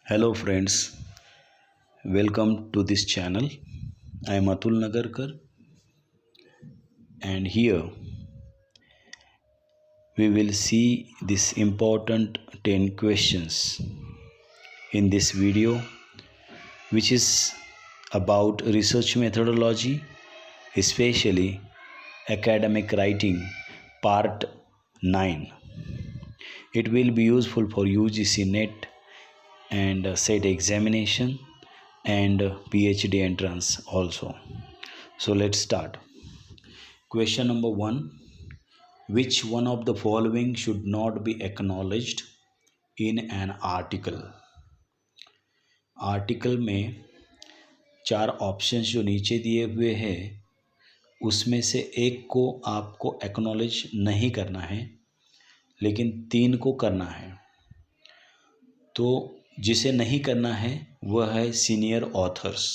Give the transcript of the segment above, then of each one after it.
Hello friends, welcome to this channel. I am Atul Nagarkar and here we will see this important 10 questions in this video, which is about research methodology, especially academic writing part 9. It will be useful for UGC NET and SET examination and PhD entrance also. So let's start. Question number 1. Which one of the following should not be acknowledged in an article? Article में 4 options जो नीचे दिए हुए हैं उसमें से एक को आपको एक्नॉलेज नहीं करना है, लेकिन 3 को करना है। तो जिसे नहीं करना है वह है सीनियर ऑथर्स,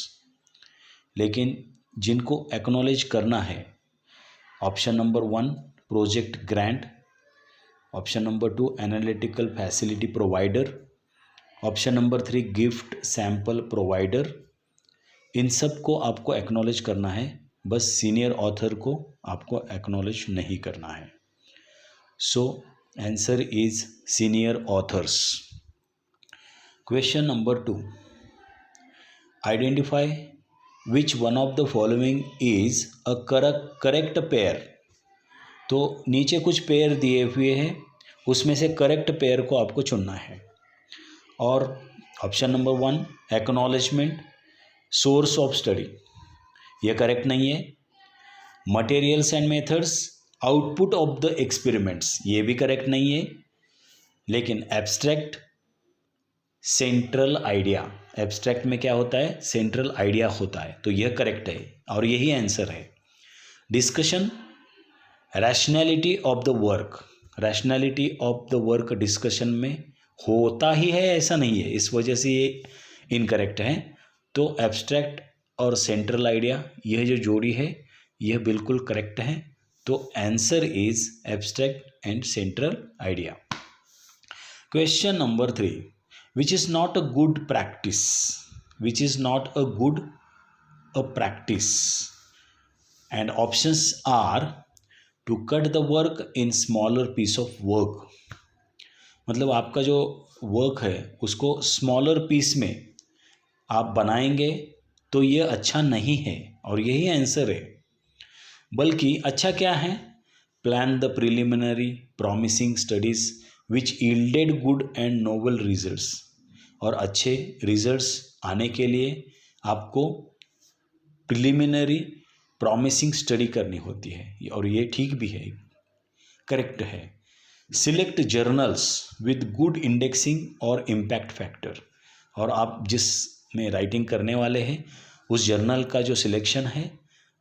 लेकिन जिनको एक्नॉलेज करना है option number 1 project grant, option number 2 analytical facility provider, option number 3 gift sample provider. इन सब को आपको एक्नॉलेज करना है, बस सीनियर ऑथर को आपको एक्नॉलेज नहीं करना है। So answer is senior authors. Question number 2. Identify which one of the following is a correct pair. तो नीचे कुछ पेयर दिए हुए हैं, उसमें से करेक्ट पेयर को आपको चुनना है। और option number 1 acknowledgement source of study, ये करेक्ट नहीं है। Materials and methods output of the experiments, ये भी करेक्ट नहीं है। लेकिन एब्स्ट्रैक्ट सेंट्रल आइडिया, एब्स्ट्रैक्ट में क्या होता है, सेंट्रल आइडिया होता है, तो यह करेक्ट है और यही आंसर है। Discussion rationality of the work, rationality of the work discussion में होता ही है ऐसा नहीं है, इस वजह से ये इनकरेक्ट है। तो एब्स्ट्रैक्ट और सेंट्रल आइडिया यह जो जोड़ी है यह बिल्कुल करेक्ट है। तो answer is abstract and central idea. Question number 3. Which is not a good practice? Which is not a good practice? And options are to cut the work in smaller piece of work. मतलब आपका जो work है उसको smaller piece में आप बनाएंगे तो ये अच्छा नहीं है, और यही आंसर है। बल्कि अच्छा क्या है, plan the preliminary promising studies which yielded good and noble results. और अच्छे रिजल्ट्स आने के लिए आपको प्रिलिमिनरी प्रॉमिसिंग स्टडी करनी होती है, और ये ठीक भी है, करेक्ट है। Select journals with good indexing और इम्पैक्ट फैक्टर, और आप जिस में राइटिंग करने वाले हैं उस जर्नल का जो सिलेक्शन है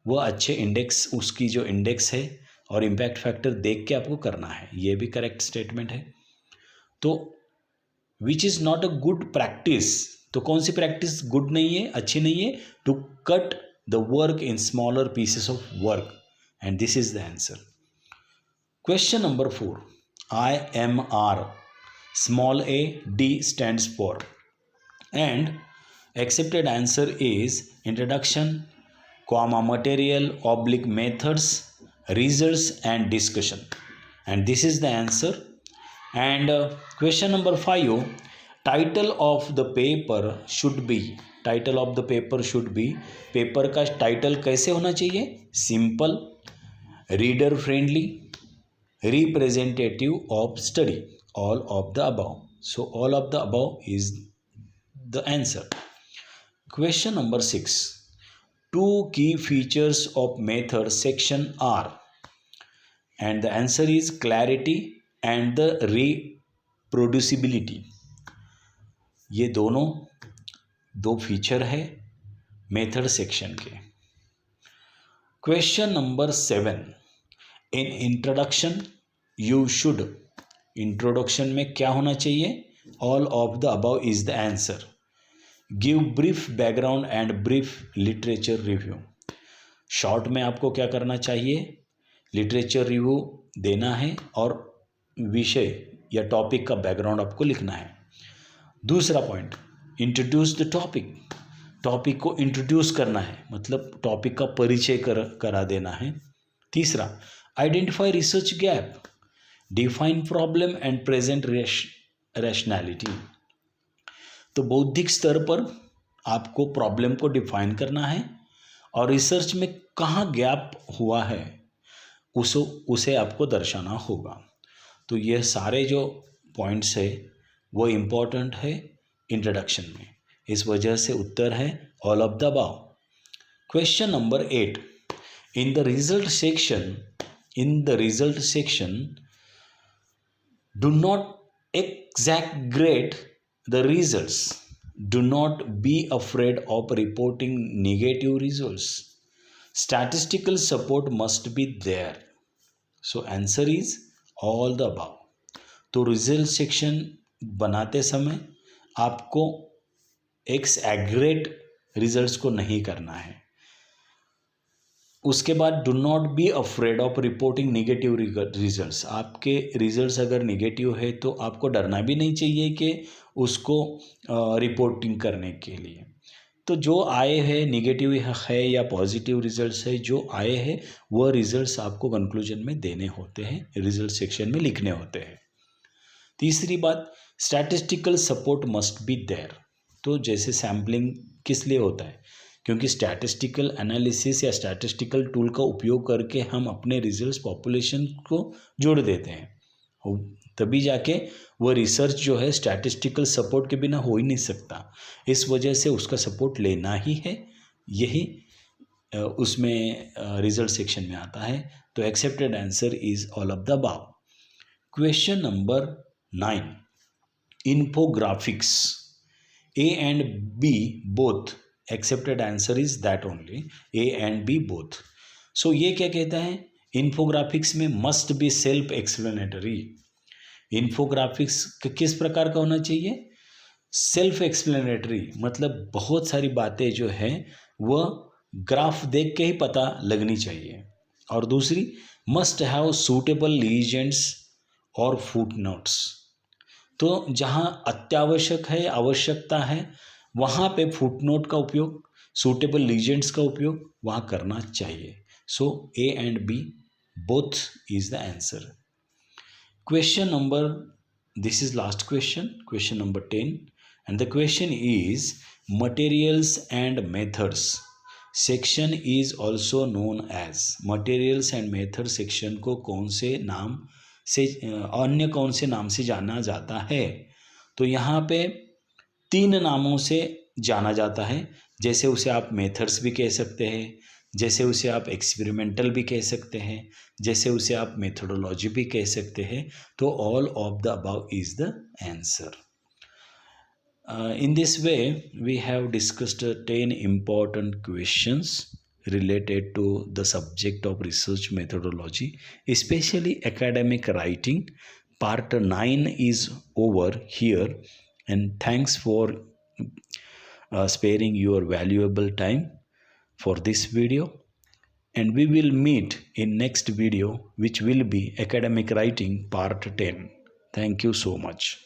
वह अच्छे इंडेक्स, उसकी जो इंडेक्स है और इम्पैक्ट फैक्टर देख के आपको करना है, ये भी करेक्ट स्टेटमेंट है। तो which is not a good practice, तो कौन सी प्रैक्टिस गुड नहीं है, अच्छी नहीं है? To cut the work in smaller pieces of work, and this is the answer. Question number 4. IMR, small a, D stands for, and accepted answer is introduction, material, methods, results and discussion, and this is the answer. And question number 5. Title of the paper should be, title of the paper should be, paper का title कैसे होना चाहिए? Simple, reader friendly, representative of study, all of the above. So all of the above is the answer. Question number 6. 2 key features of method section are, and the answer is clarity and the reproducibility. ये दोनों 2 feature है method section के। Question number 7. In introduction you should, introduction में क्या होना चाहिए? All of the above is the answer. Give brief background and brief literature review, short में आपको क्या करना चाहिए? लिटरेचर रिव्यू देना है और विषय या टॉपिक का बैकग्राउंड आपको लिखना है। दूसरा point, introduce the topic, topic को इंट्रोड्यूस करना है, मतलब टॉपिक का परिचय करा देना है। तीसरा, identify research gap, define problem and present rationality. तो बौद्धिक स्तर पर आपको प्रॉब्लम को डिफाइन करना है और रिसर्च में कहाँ गैप हुआ है उसे आपको दर्शाना होगा। तो यह सारे जो पॉइंट्स है वो इम्पोर्टेंट है इंट्रोडक्शन में, इस वजह से उत्तर है all of the above. Question number 8, in the result section do not exaggerate the results, do not be afraid of reporting negative results, statistical support must be there, so answer is all the above। तो result section बनाते समय आपको एक्सएग्रेट results को नहीं करना है। उसके बाद do not be afraid of reporting negative results, आपके रिजल्ट्स अगर निगेटिव है तो आपको डरना भी नहीं चाहिए कि उसको रिपोर्टिंग करने के लिए। तो जो आए हैं निगेटिव है या पॉजिटिव रिजल्ट्स है, जो आए हैं वह रिजल्ट्स आपको कंक्लूजन में देने होते हैं, रिजल्ट सेक्शन में लिखने होते हैं। तीसरी बात, statistical support must be there. तो जैसे सैम्पलिंग किस लिए होता है, क्योंकि स्टैटिस्टिकल एनालिसिस या स्टैटिस्टिकल टूल का उपयोग करके हम अपने रिजल्ट्स पॉपुलेशन को जोड़ देते हैं, तभी जाके वो रिसर्च जो है स्टैटिस्टिकल सपोर्ट के बिना हो ही नहीं सकता। इस वजह से उसका सपोर्ट लेना ही है, यही उसमें रिजल्ट सेक्शन में आता है। तो accepted answer is all of the above. Question number 9, infographics A and B both, accepted answer is that only, A and B both। so ये क्या कहता है, इन्फोग्राफिक्स में must be self explanatory. Infographics किस प्रकार का होना चाहिए, सेल्फ एक्सप्लेनेटरी, मतलब बहुत सारी बातें जो है वह ग्राफ देख के ही पता लगनी चाहिए। और दूसरी, मस्ट हैव सूटेबल लीजेंड्स और फुट नोट्स। तो जहाँ अत्यावश्यक है, आवश्यकता है, वहाँ पे फुटनोट का उपयोग, सूटेबल लीजेंड्स का उपयोग वहाँ करना चाहिए। So A and B both is the answer. Question number, this is last question, question number 10, and the question is materials and methods section is also known as. Materials and method section को कौन से नाम से, अन्य कौन से नाम से जाना जाता है, तो यहाँ पे 3 नामों से जाना जाता है। जैसे उसे आप मेथड्स भी कह सकते हैं, जैसे उसे आप एक्सपेरिमेंटल भी कह सकते हैं, जैसे उसे आप मेथोडोलॉजी भी कह सकते हैं। तो all of the above is the answer. In this way we have discussed 10 important questions related to the subject of research methodology, especially academic writing. Part 9 is over here, and thanks for sparing your valuable time for this video, and we will meet in next video, which will be academic writing part 10. Thank you so much.